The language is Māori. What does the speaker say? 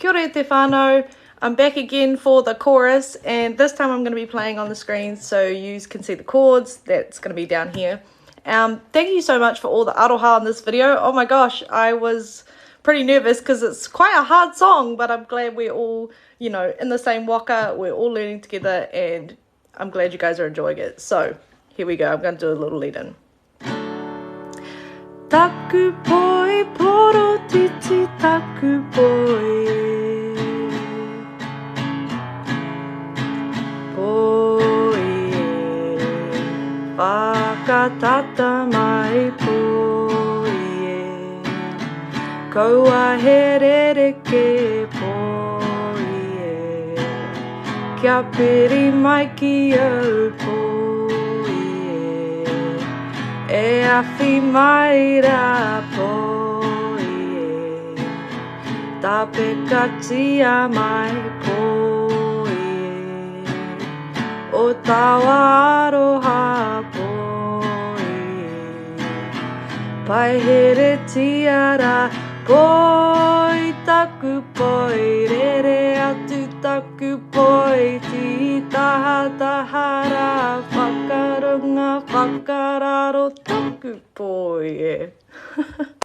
Kia ora te whānau. I'm back again for the chorus, and this time I'm going to be playing on the screen so you can see the chords. That's going to be down here. Thank you so much for all the aroha on this video. Oh my gosh, I was pretty nervous because it's quite a hard song, but I'm glad we're all, you know, in the same waka. We're all learning together, and I'm glad you guys are enjoying it. So here we go. I'm going to do a little lead-in. Taku poi poro titi taku poi e. Poi e. Whakatata mai poi e. Kaua herereke poi e. Kia piri mai ki au poi e. E awhi mai rā poi e. Tape katia mai poi e. O tawa aroha poi e. Pai here tiara poi taku poi. Rere atu taku poi. Ti taha tahara whakarunga whakararo taku poi e.